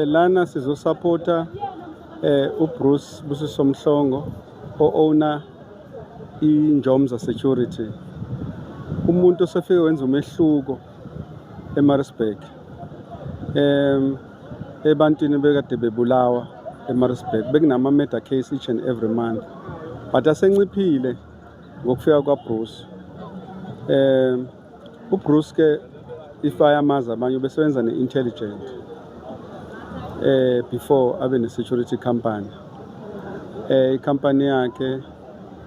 Lana sizosupporta uBruce Busiso Mhlongo o-owner iNjomza Security. Umuntu osefike wenza umehluko eMaritzburg. Ebantwini bekade bebulawa eMaritzburg bekunama murder case each and every month. But asenciphile ngokufika kwaBruce. uBruce ke ifayamaza abanye besebenza ne-intelligent before abe ne-security company. I-company yakhe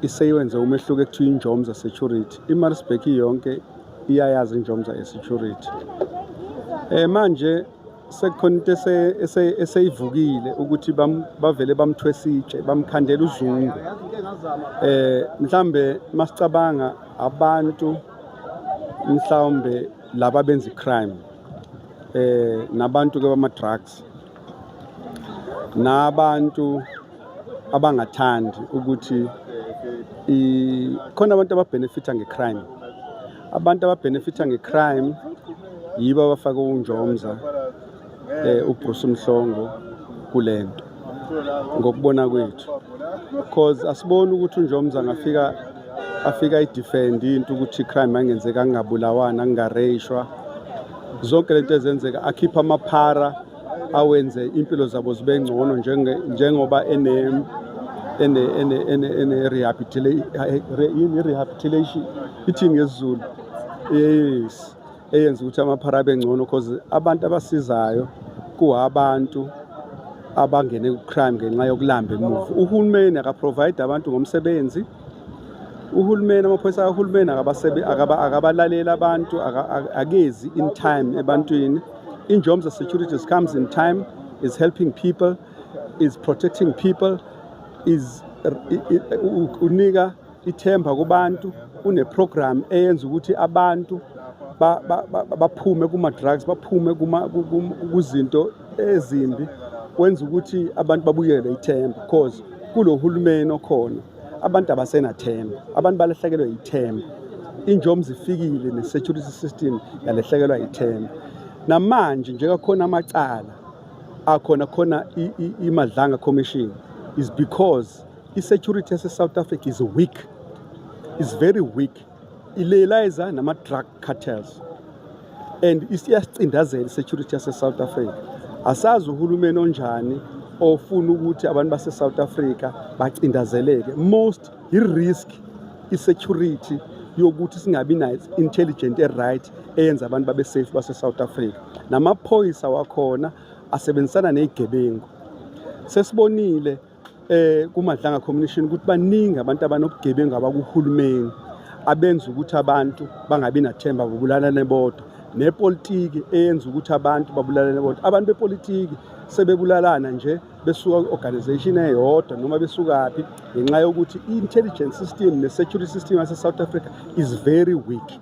iseyenze umehluko ekuthiwa iNjomza Security. iMaritzburg yonke iyayazi iNjomza Security. Manje sekukhona into eseyivukile ukuthi bavele bamthwesitshe bamkhandela uzungu. Mhlambe masicabanga abantu mhlawumbe laba benza crime nabantu ke bama drugs nabantu abangathandi ukuthi khona abantu ababenefita ngecrime. Abantu ababenefita ngecrime yibo abafaka uNjomza uBruce Mhlongo kulento ngokubona kwethu, because asiboni ukuthi uNjomza afika idefend into ukuthi crime angenzeka ngingabulawana ngingareshwa zonke lento ezenzeka akhipha amaphara awenze impilo zabo zibe ngcono njengoba ene rehabilitation ithini ngesizulu yes eyenza ukuthi amaphara abe ngcono because abantu abasizayo kuhabantu abangene ku-crime ngenxa yokulamba emuva. Uhulumeni akaprovide abantu ngomsebenzi. Uhulumeni amaphoyisa kahulumeni akabalalela abantu akezi in time ebantwini. iNjomza Security comes in time, is helping people, is protecting people, is unika ithemba kubantu, une program eyenza ukuthi abantu baphume kuma drugs, baphume kuzinto ezimbi, wenza ukuthi abantu babuyele ithemba because kulo hulumeni okhona abantu abasenathemba, abantu balahlekelwe ithemba. iNjomza ifikile ne-security system yalahlekelwa ithemba. Namanje nje kakhona amacala khona iMadlanga Commission is because i-security yase-South Africa is weak, is very weak. Ilayeliza nama-drug cartels and isiyasicindazela i-security yase-South Africa. Asazi uhulumeni onjani ofuna ukuthi abantu base-South Africa bacindazeleke. Most i-risk i-security yokuthi singabi nayo intelligent right eyenza abantu babe safe base-South Africa. Namaphoyisa wakhona asebenzisana nezigebengu. Sesibonile kuMadlanga Commission ukuthi baningi abantu abanobugebengu abakuhulumeni abenza ukuthi abantu bangabi nathemba bobulalane bodwa, nepolitiki eyenza ukuthi abantu babulalane bodwa. Abantu bepolitiki sebebulalana nje besuka organization eyodwa noma besukaphi ngenxa yokuthi i-intelligence system ne-security system yase-South Africa is very weak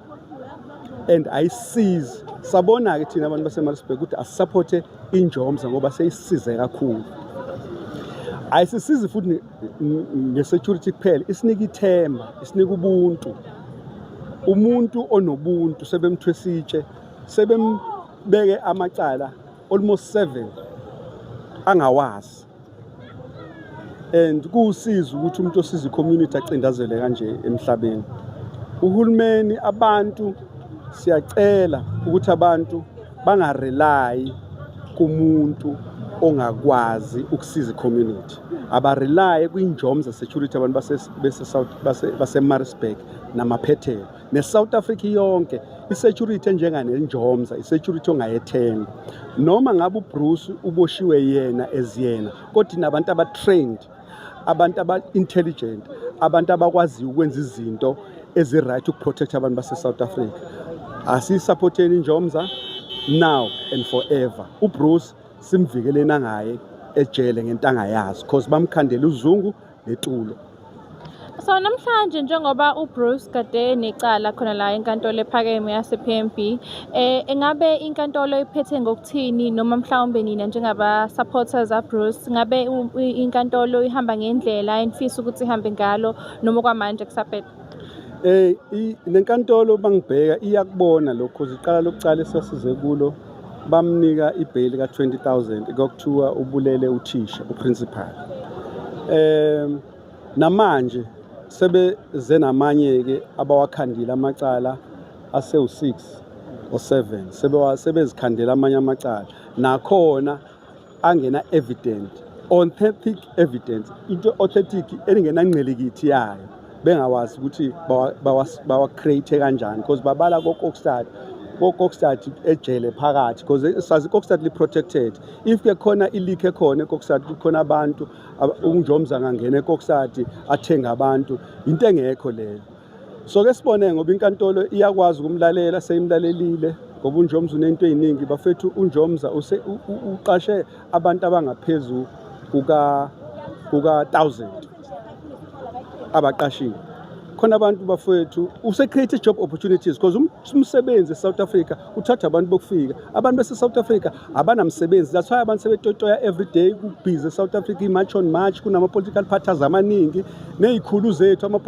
and ayisizi. Sabona-ke thina abantu baseMaritzburg ukuthi asisupporte iNjomza ngoba seyisize kakhulu. Ayisisizi futhi nge-security kuphela, isinika ithemba, isinika ubuntu. Umuntu onobuntu sebemthwesitshe, sebembeke amacala almost 7 angawazi. And kusiza ukuthi umuntu osiza i-community acindazele kanje emhlabeni. Uhulumeni abantu siyacela ukuthi abantu bangarely kumuntu ongakwazi ukusiza i-community. Abarely kwiNjomza Security abantu base-Maritzburg namaphethelo ne-South Africa yonke. I-security enjenganeNjomza i-security ongayethemba. Noma ngabe uBruce uboshiwe yena eziyena, kodwa nabantu aba-trained, abantu aba-intelligent, abantu abakwazi ukwenza izinto ezi-right ukuprotect abantu base-South Africa. Asisupporteni iNjomza now and forever. uBruce simvikelena ngaye ejele ngento angayazi because bamkhandela uzungu netulo. So namhlanje njengoba uBruce kade necala khona la enkantolo ephakeme yase-PMB, engabe inkantolo iphethe ngokuthini noma mhlawumbe nina njengaba supporters kaBruce, ngabe inkantolo ihamba ngendlela enifisa ukuthi ihambe ngalo noma kwamanje kusaphethe? Lenkantolo bangibheka iyakubona lokho ziqala lokucala esasize kulo bamnika ibail ka-20,000 kokuthiwa ubulele uthisha uprincipal. Namanje sebeze namanye-ke abawakhandile amacala ase-6 or 7 sebezikhandela amanye amacala nakhona angena evident, authentic evidence, into authentic engenangcelekithi yayo bengawazi ukuthi bawa-create kanjani because babala ko-Kokstad ejele phakathi because sazi i-Kokstad li-protected. If ke khona ileak ekhona e-Kokstad kukhona abantu uNjomza angangena e-Kokstad athenga abantu into engekho leyo. So ke sibone ngoba inkantolo iyakwazi ukumlalela seyimlalelile ngoba uNjomza unento eziningi bafethu uNjomza uqashe abantu abangaphezulu kuka 1000 abaqashiwe. Khona abantu bafethu use-create job opportunities because umsebenzi eSouth Africa uthatha abantu bokufika. Abantu base-South Africa abanamsebenzi, that's why abantu sebetotoya everyday kubhizi eSouth Africa, i-march on march, kunama-political parties amaningi neyikhulu zethu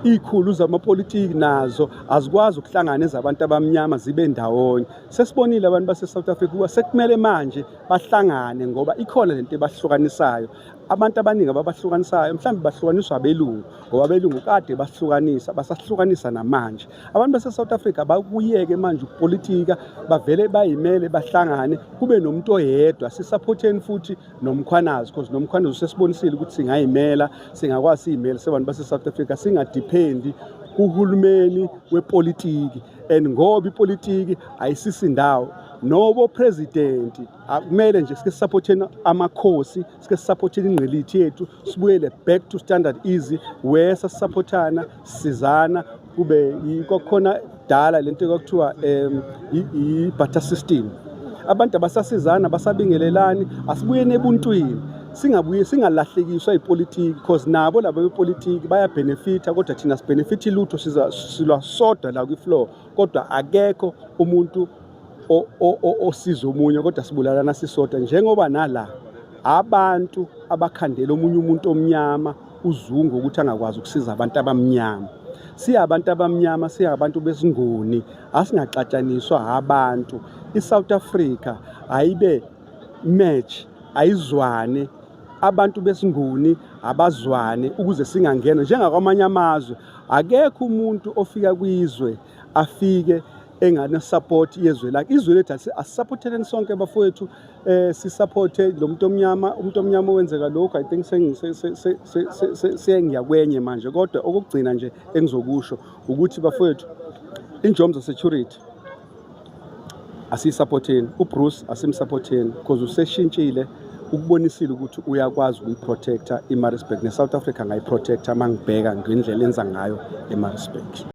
iyikhulu zamapolitiki nazo azikwazi ukuhlangana ezabantu abamnyama zibe ndawonye. Sesibonile abantu base-South Africa kuba sekumele manje bahlangane ngoba ikhona lento ebahlukanisayo. Abantu abaningi ababahlukanisayo mhlawumbe bahlukaniswa abelungu ngoba abelungu kade basahlukanisa namanje. Abantu base-South Africa bakuyeke manje ukupolitika bavele bayimele bahlangane kube nomuntu oyedwa. Sisupporteni futhi nomkhwanazi because nomkhwanazi sesibonisile ukuthi singayimela, singakwazi siyimele sebantu base-South Africa singadependi kuhulumeni wepolitiki. And ngoba ipolitiki ayisisi ndawo nobo president akumele nje sike supporteni amakhosi, sike supporteni ingqilithi yethu, sibuyele back to standard easy where sasupportana sizana kube yikokhona dala lento ekuthiwa i-barter system. Abantu abasasizana basabingelelani, asibuyeni ebuntwini, singalahlekiswa ipolitiki because nabo labo bepolitiki bayabenefita kodwa thina sibenefit lutho silwa soda la kwi-floor kodwa akekho umuntu osiza omunye kodwa sibulalana sisodwa njengoba nala abantu abakhandela omunye umuntu omnyama uzungu ukuthi angakwazi ukusiza abantu abamnyama. Siyabantu abamnyama, siyabantu besingoni, asingaxatshaniswa abantu. ISouth Africa ayibe match, ayizwane, abantu besingoni abazwane ukuze singangena njengakwamanye amazwe. Akekho umuntu ofika kwizwe afike engane support yezwe lakhe. Izwe lethu asisupporteni sonke bafowethu, sisupporte lo muntu omnyama wenzeka lokho. I think sengiyakwenye manje kodwa okugcina nje engizokusho ukuthi bafowethu iNjomza security asisupporteni, uBruce asimsupporteni because useshintshile ukubonisile ukuthi uyakwazi ukuyiprotecta iMaritzburg neSouth Africa ngayiprotecta mangibheka ngendlela enza ngayo eMaritzburg.